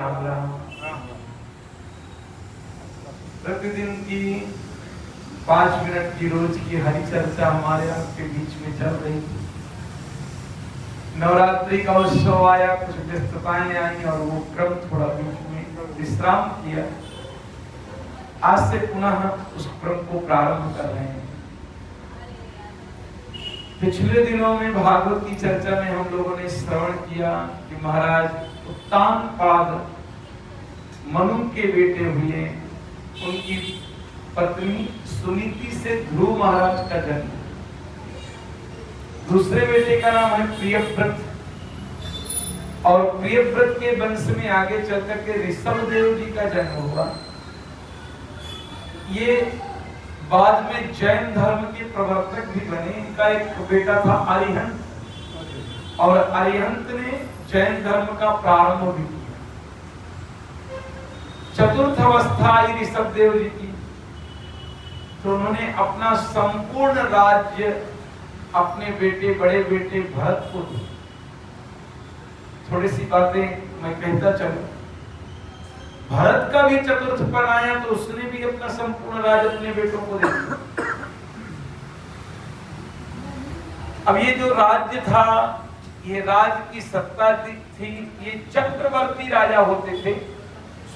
राम राम। प्रतिदिन की 5 मिनट की रोज की हरी चर्चा हमारे आपके बीच में चल रही थी। नवरात्रि का उत्सव आया, कुछ व्यस्तताएं आई और वो क्रम थोड़ा बीच में विश्राम किया। आज से पुनः उस क्रम को प्रारंभ कर रहे हैं। पिछले दिनों में भागवत की चर्चा में हम लोगों ने श्रवण किया कि महाराज उत्तानपाद मनु के बेटे हुए, उनकी पत्नी सुनीति से ध्रुव महाराज का जन्म। दूसरे बेटे का नाम है प्रियव्रत और प्रियव्रत के वंश में आगे चलकर के ऋषभ देव जी का जन्म हुआ। ये बाद में जैन धर्म के प्रवर्तक भी बने। इनका एक बेटा था अरिहंत और अरिहंत ने जैन धर्म का प्रारंभ भी किया। चतुर्थ अवस्था आई ऋषभ देव जी की, तो उन्होंने अपना संपूर्ण राज्य अपने बेटे, बड़े बेटे भरत को दिया। थोड़ी सी बातें मैं कहता चलूं। भरत का भी चतुर्थ पन आया तो उसने भी अपना संपूर्ण राज अपने बेटों को दे दिया। अब ये जो राज्य था, ये राज की सत्ता थी, ये चक्रवर्ती राजा होते थे।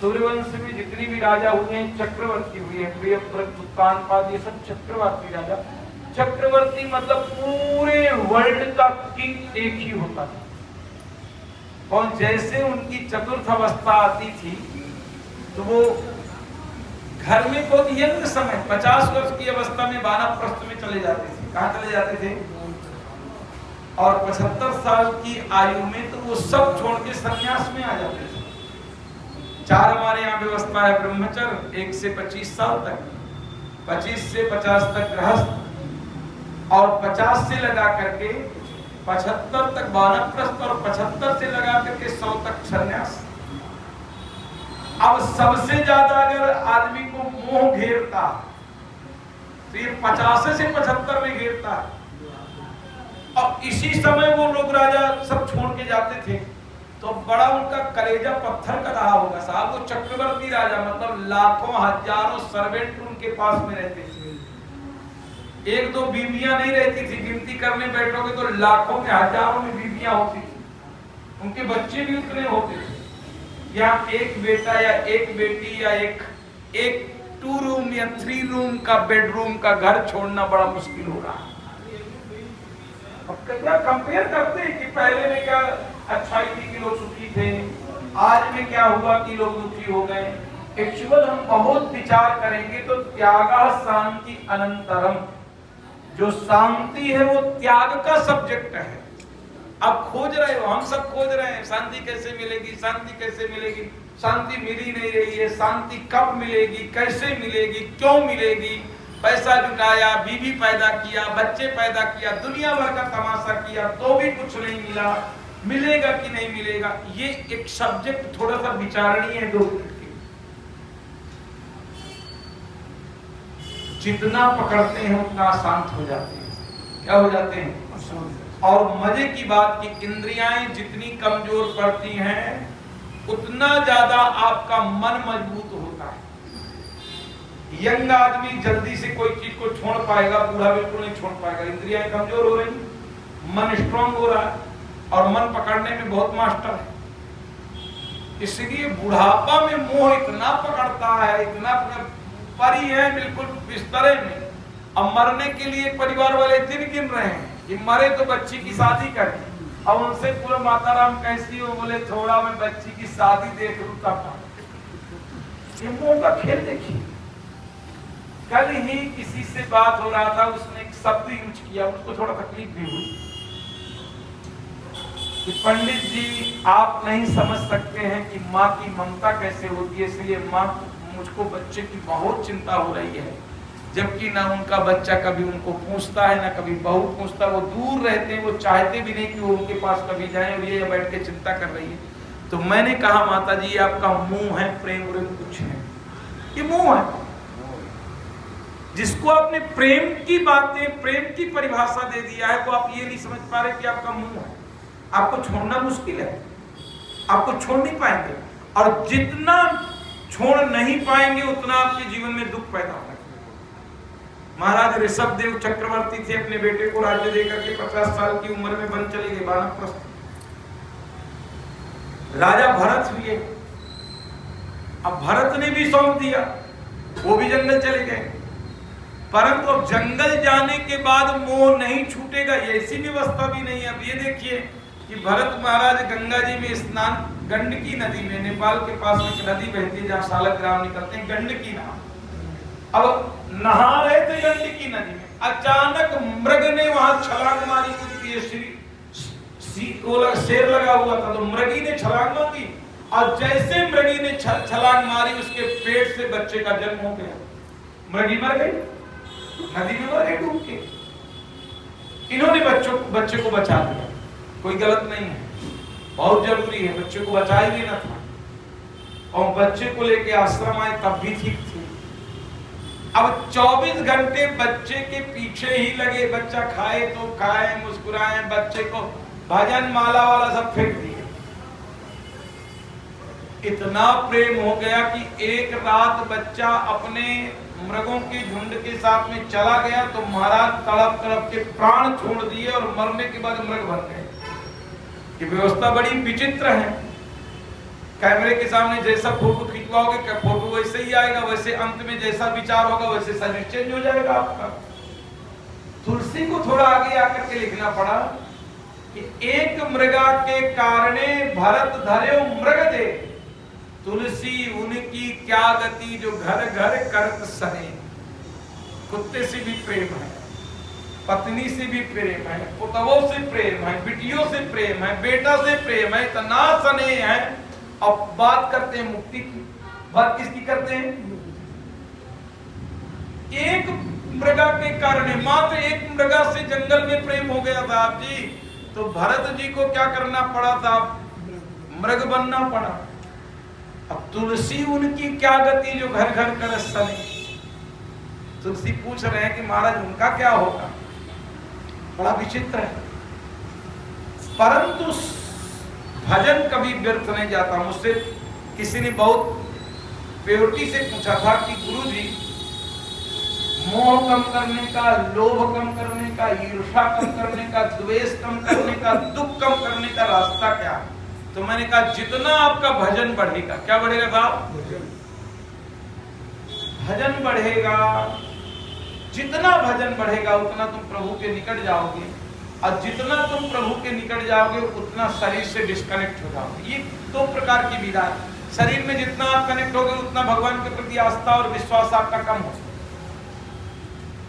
सूर्यवंश में जितने भी राजा हुए हैं चक्रवर्ती हुए हैं। प्रियव्रत, उत्तानपाद, ये सब चक्रवर्ती राजा। चक्रवर्ती मतलब पूरे वर्ल्ड का किंग एक ही होता था। और जैसे उनकी चतुर्थ अवस्था आती थी तो वो घर में बहुत यंग समय 50 वर्ष की अवस्था में वानप्रस्थ में चले जाते थे। कहाँ चले जाते थे? और 75 साल की आयु में तो वो सब छोड़ के संन्यास में आ जाते थे। 4 हमारे यहाँ व्यवस्था है ब्रह्मचर्य, 1 से 25 साल तक, 25 से 50 तक गृहस्थ और 50 से लगा करके 75 तक वानप्रस्थ और 75 से लगा करके 100 तक संन्यास। अब सबसे ज्यादा अगर आदमी को मोह घेरता तो ये 50 से 75 में घेरता है। अब इसी समय वो लोग राजा सब छोड़ के जाते थे तो बड़ा उनका कलेजा पत्थर का रहा होगा साहब। वो चक्रवर्ती राजा मतलब लाखों हजारों सर्वेंट उनके पास में रहते थे। 1-2 बीवियां नहीं रहती थी, गिनती करने बैठोगे तो लाखों में हजारों में बीवियां होती थी। उनके बच्चे भी उतने होते थे। या एक बेटा या एक बेटी या एक 2 रूम या 3 रूम का बेडरूम का घर छोड़ना बड़ा मुश्किल हो रहा है। अब क्या कंपेयर करते हैं कि पहले में क्या अच्छाई थी कि लोग सुखी थे, आज में क्या हुआ कि लोग दुखी हो गए। एक्चुअल हम बहुत विचार करेंगे तो त्यागा शांति अनंतरम, जो शांति है वो त्याग का सब्जेक्ट है। अब खोज रहे हो, हम सब खोज रहे हैं शांति कैसे मिलेगी, शांति कैसे मिलेगी। शांति मिल ही नहीं रही है। शांति कब मिलेगी, कैसे मिलेगी, क्यों मिलेगी। पैसा जुटाया, बीवी पैदा किया, बच्चे पैदा किया, दुनिया भर का तमाशा किया तो भी कुछ नहीं मिला। मिलेगा कि नहीं मिलेगा, ये एक सब्जेक्ट थोड़ा सा विचारणीय है। 2 मिनट के जितना पकड़ते हैं उतना शांत हो जाते हैं। क्या हो जाते हैं? और मजे की बात कि इंद्रियाएं जितनी कमजोर पड़ती हैं उतना ज्यादा आपका मन मजबूत होता है। यंग आदमी जल्दी से कोई चीज को छोड़ पाएगा, बूढ़ा बिल्कुल नहीं छोड़ पाएगा। इंद्रियाएं कमजोर हो रही, मन स्ट्रांग हो रहा है और मन पकड़ने में बहुत मास्टर है। इसलिए बुढ़ापा में मोह इतना पकड़ता है, इतना परी है बिल्कुल बिस्तरे में। अब मरने के लिए परिवार वाले दिन गिन रहे हैं कि मरे तो बच्ची की शादी करें। अब उनसे पूरा माता राम कैसी हो, बोले थोड़ा मैं बच्ची की शादी देख लूं तब। ये मोह का खेल देखिए। कल ही किसी से बात हो रहा था, उसने एक शब्द यूज किया, उसको थोड़ा तकलीफ भी हुई कि पंडित जी आप नहीं समझ सकते हैं कि माँ की ममता कैसे होती है, इसलिए माँ मुझको बच्चे की बहुत चिंता हो रही है। जबकि ना उनका बच्चा कभी उनको पूछता है, ना कभी बहू पूछता। वो दूर रहते हैं, वो चाहते भी नहीं कि वो उनके पास कभी जाए और ये बैठ के चिंता कर रही है। तो मैंने कहा माता जी आपका मुंह है, प्रेम व्रेम कुछ है, ये मुंह है। जिसको आपने प्रेम की बातें, प्रेम की परिभाषा दे दिया है, वो आप ये नहीं समझ पा रहे कि आपका मुंह है। आपको छोड़ना मुश्किल है, आपको छोड़ नहीं पाएंगे। और जितना छोड़ नहीं पाएंगे उतना आपके जीवन में दुख पैदा होगा। महाराज ऋषभ देव चक्रवर्ती थे, अपने बेटे को राज्य देकर के 50 साल की उम्र में वन चले गए, वानप्रस्थ। राजा भरत हुए, अब भरत ने भी सौंप दिया, वो भी जंगल चले गए। परंतु अब जंगल जाने के बाद मोह नहीं छूटेगा, ऐसी व्यवस्था भी नहीं है। अब ये देखिए कि भरत महाराज गंगा जी में स्नान, गंडकी नदी में, नेपाल के पास में एक नदी बहती है जहाँ सालग्राम निकलते हैं, गंडकी नाम। अब नहा रहे थे गंडकी नदी में, अचानक मृग ने वहां छलांग मारी, शेर लगा हुआ था, तो मृगी ने छलांग मारी, और जैसे मृगी ने छलांग मारी उसके पेट से बच्चे का जन्म हो गया। मृगी मर गई, नदी में मर गई डूब के। इन्होंने बच्चे को बचा लिया, कोई गलत नहीं है, बहुत जरूरी है, बच्चे को बचा ही लेना था। और बच्चे को लेके आश्रम आए तब भी ठीक थी। अब 24 घंटे बच्चे के पीछे ही लगे, बच्चा खाए तो खाए, मुस्कुराए, बच्चे को भजन माला वाला सब फेंक दिए। इतना प्रेम हो गया कि एक रात बच्चा अपने मृगों के झुंड के साथ में चला गया, तो महाराज तड़प तड़प के प्राण छोड़ दिए और मरने के बाद मृग बन गए। ये व्यवस्था बड़ी विचित्र है। कैमरे के सामने जैसा फोटो खिंचवाओगे फोटो वैसे ही आएगा, वैसे अंत में जैसा विचार होगा वैसे शरीर चेंज हो जाएगा आपका। तुलसी को थोड़ा आगे आकर के लिखना पड़ा कि एक मृगा के कारणे भरत धर्यो मृग दे, तुलसी उनकी क्या गति जो घर घर करत सहे। कुत्ते से भी प्रेम है, पत्नी से भी प्रेम है, पुतवों से प्रेम है, बिटियों से प्रेम है, बेटा से प्रेम है, इतना स्नेह है। अब बात करते हैं मुक्ति की, बात किसकी करते हैं? एक मृगा के कारण, मात्र एक मृगा से जंगल में प्रेम हो गया था आप जी, तो भरत जी को क्या करना पड़ा था? मृग बनना पड़ा। अब तुलसी उनकी क्या गति जो घर घर कर सने। तुलसी पूछ रहे हैं कि महाराज उनका क्या होगा? बड़ा विचित्र है। परंतु भजन कभी व्यर्थ नहीं जाता। मुझसे किसी ने बहुत प्योरिटी से पूछा था कि गुरुजी, मोह कम करने का, लोभ कम करने का, ईर्ष्या कम करने का, द्वेष कम करने का, दुख कम करने का रास्ता क्या है? तो मैंने कहा जितना आपका भजन बढ़ेगा, क्या बढ़ेगा साहब? भजन बढ़ेगा, जितना भजन बढ़ेगा उतना तुम प्रभु के निकट जाओगे, और जितना तुम प्रभु के निकट जाओगे उतना शरीर से डिस्कनेक्ट हो जाओगे। ये दो प्रकार की विधा है। शरीर में जितना आप कनेक्ट होगे उतना भगवान के प्रति आस्था और विश्वास आपका कम हो,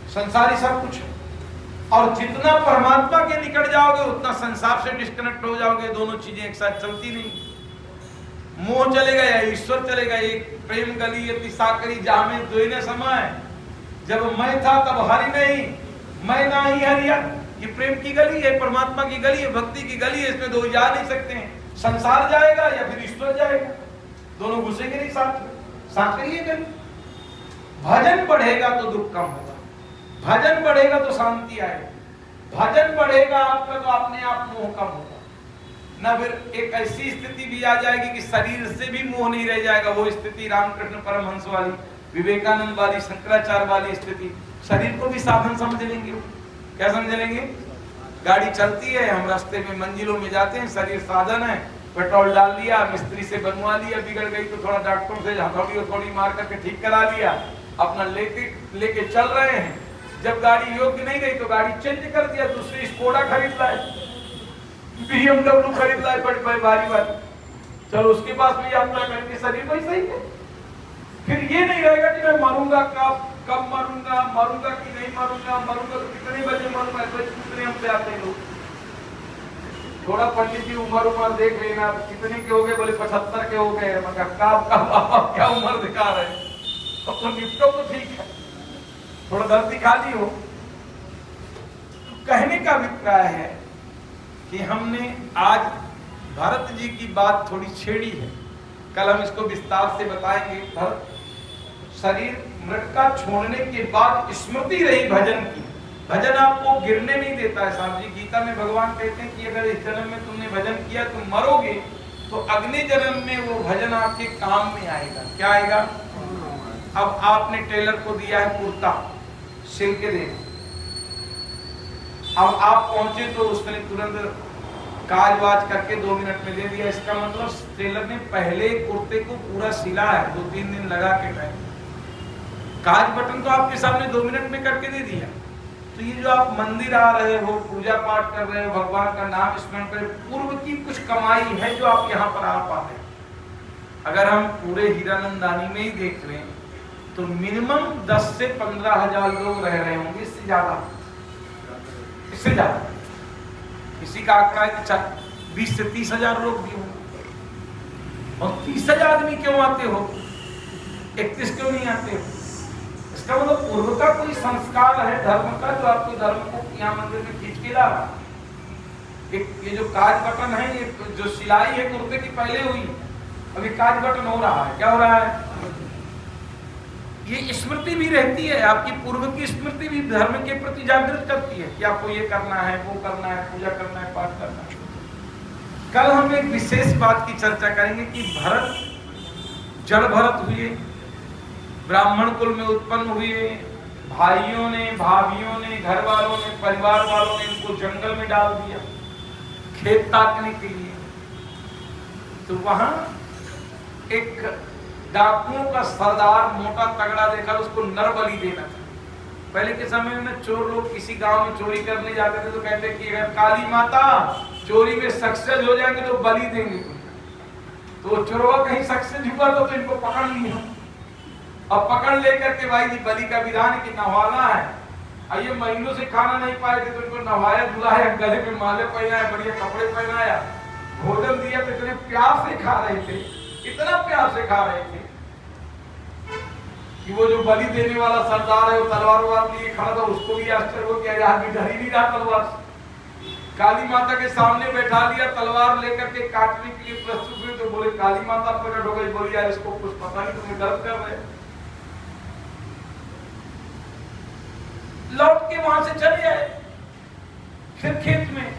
संसारी सब कुछ है। और जितना परमात्मा के निकट जाओगे उतना संसार से डिस्कनेक्ट हो जाओगे। दोनों चीजें एक साथ चलती नहीं। मोह चलेगा या ईश्वर चलेगा। एक प्रेम गली अति साकरी जामे दोने समय, जब मैं था तब हरि नहीं, मैं ना ही हरिया। ये प्रेम की गली है, परमात्मा की गली है, भक्ति की गली है। इसमें दो जा नहीं सकते हैं। संसार जाएगा या फिर ईश्वर जाएगा, दोनों घुसेंगे नहीं साथ में, साकरी है गली। भजन बढ़ेगा तो दुख कम होगा, भजन बढ़ेगा तो शांति आएगी, भजन बढ़ेगा आपका तो अपने आप मोह कम होगा। ना फिर एक ऐसी स्थिति भी आ जाएगी कि शरीर से भी मोह नहीं रह जाएगा। वो स्थिति रामकृष्ण परमहंस वाली, विवेकानंद वाली, शंकराचार्य वाली स्थिति। शरीर को भी साधन समझ लेंगे। क्या समझ लेंगे? गाड़ी चलती है, हम रास्ते में मंजिलों में जाते हैं, शरीर साधन है, पेट्रोल डाल दिया, मिस्त्री से बनवा लिया, बिगड़ गई तो थोड़ा डॉक्टर से हथौड़ी मार करके ठीक करा लिया, अपना लेके चल रहे हैं। जब गाड़ी योग्य नहीं रही तो गाड़ी चेंज कर दिया, दूसरी स्कोडा खरीद लाए, BMW खरीद लाए, बड़ी भारी बात। चलो उसके पास भी यात्रा करके शरीर वैसा ही है। फिर ये नहीं रहेगा कि मैं मरूंगा कब मरूंगा, मरूंगा कि नहीं मरूंगा, मरूंगा तो कितने बजे मरूंगा। कितने हमसे आते हैं लोग, थोड़ा पंडित जी उम्र देख लेना, कितने के हो गए? बोले 75 के हो गए। मगर क्या उम्र दिखा रहे? अब तो निपटो तो ठीक है, थोड़ा दर्द दिखा ली हो। तो कहने का अभिप्राय है कि हमने आज भरत जी की बात थोड़ी छेड़ी है, कल हम इसको विस्तार से बताएंगे। भरत शरीर मृग का छोड़ने के बाद स्मृति रही भजन की। भजन आपको गिरने नहीं देता है साहब जी। गीता में भगवान कहते हैं कि अगर इस जन्म में तुमने भजन किया तुम मरोगे तो अगले जन्म में वो भजन आपके काम में आएगा। क्या आएगा? अब आपने टेलर को दिया है कुर्ता सिल के दे, अब आप पहुंचे तो उसने तुरंत काज वाज करके 2 मिनट में दे दिया। इसका मतलब टेलर ने पहले कुर्ते को पूरा सिला है, 2-3 दिन लगा के टाइम। काज बटन तो आपके सामने 2 मिनट में करके दे दिया। तो ये जो आप मंदिर आ रहे हो, पूजा पाठ कर रहे हो, भगवान का नाम स्मरण कर, पूर्व की कुछ कमाई है जो आप यहाँ पर आ पाते हैं। अगर हम पूरे हीरानंदानी में ही देख लें तो मिनिमम 10 से 15 हजार लोग रह रहे होंगे, इससे ज्यादा, इससे ज्यादा। किसी का आंकड़ा है कि 20 से 30 हजार लोग भी होंगे। और 30,000 आदमी क्यों आते हो, 31 क्यों नहीं आते हो? इसका मतलब पूर्व का कोई संस्कार है धर्म का जो आपको धर्म को यहाँ मंदिर में खींच के ला रहा है। ये जो काज बटन है, ये जो सिलाई है कुर्ते की पहले हुई, अभी काज बटन हो रहा है। क्या हो रहा है? ये स्मृति भी रहती है, आपकी पूर्व की स्मृति भी धर्म के प्रति जागृत करती है कि आपको ये करना है, वो करना है, पूजा करना है, पाठ करना है। कल हम एक विशेष बात की चर्चा करेंगे कि भरत जड़ भरत हुए, ब्राह्मण कुल में उत्पन्न हुए, भाइयों ने, भाभियों ने, घर वालों ने, परिवार वालों ने इनको जंगल में डाल दिया खेत ताकने के लिए। तो वहां एक डाकुओं का सरदार मोटा तगड़ा देखा, उसको नर बलि देना था। पहले के समय में चोर लोग किसी गांव में चोरी करने जाते थे तो कहते कि अगर काली माता चोरी में सक्सेस हो जाएंगे तो बलि देंगे तुम। तो चोरवा कहीं सक्सेस हुआ तो इनको पकड़ लिया। अब पकड़ लेकर के भाई जी बलि का विधान कि नहवाना है। ये महीनों से खाना नहीं पाए थे तो इनको नहवाया, धुलाया, गले में माले पहनाया, बढ़िया कपड़े पहनाया, भोजन दिया। तो इतने प्यार से खा रहे थे, इतना प्यार से खा रहे थे कि वो जो बलि देने वाला सरदार है वो तलवार वार लिए खड़ा था, उसको भी आश्चर्य हो गया, यार भी डर ही नहीं रहा तलवार से। काली माता के सामने बैठा दिया, तलवार लेकर के काटने के लिए प्रस्तुत हुए तो बोले काली माता प्रकट हो गई। बोली यार इसको कुछ पता नहीं, तुम्हें दर्द कर रहे। लौट के वहां से चले आए फिर खेत में।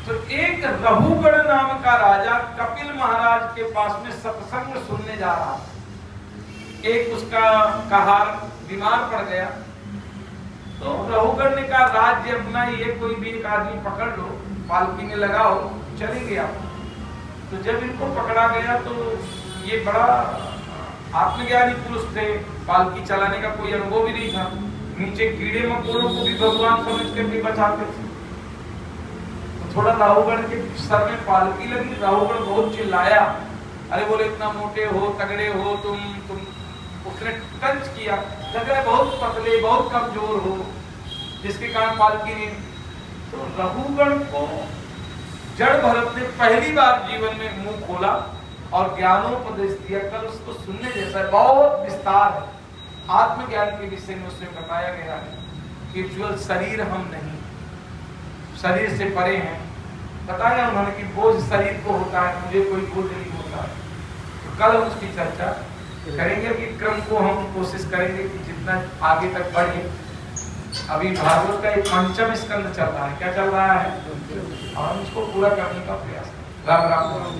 तो एक रहुगण नाम का राजा कपिल महाराज के पास में सत्संग सुनने जा रहा था। एक उसका कहार बीमार पड़ गया तो रहुगण ने कहा राज्य अपना ये कोई भी एक आदमी पकड़ लो, पालकी में लगाओ, चले गया। तो जब इनको पकड़ा गया तो ये बड़ा आत्मज्ञानी पुरुष थे, पालकी चलाने का कोई अनुभव भी नहीं था। नीचे कीड़े मकोड़ों को भी भगवान समझ कर भी बचाते थे। तो थोड़ा राहुगण के सर में पालकी लगी, राहुगण बहुत चिल्लाया, अरे बोले इतना मोटे हो, तगड़े हो तुम। उसने टच किया, लग रहा है बहुत पतले, बहुत कमजोर हो, जिसके कारण पालकी नहीं। तो रहुगण को जड़ भरत ने पहली बार जीवन में मुंह खोला और ज्ञानोपदेश दिया। कल उसको सुनने जैसा बहुत विस्तार है, आत्मज्ञान के विषय में उसमें बताया गया है कि केवल शरीर हम नहीं, शरीर से परे हैं। बताया उन्होंने कि बोझ शरीर को होता है, मुझे कोई बोझ नहीं होता। तो कल हम उसकी चर्चा करेंगे कि क्रम को हम कोशिश करेंगे कि जितना आगे तक बढ़े। अभी भागवत का एक 5वां स्कंद चल रहा है। क्या चल रहा है? और हम उसको पूरा करने का प्रयास करें। राम राम।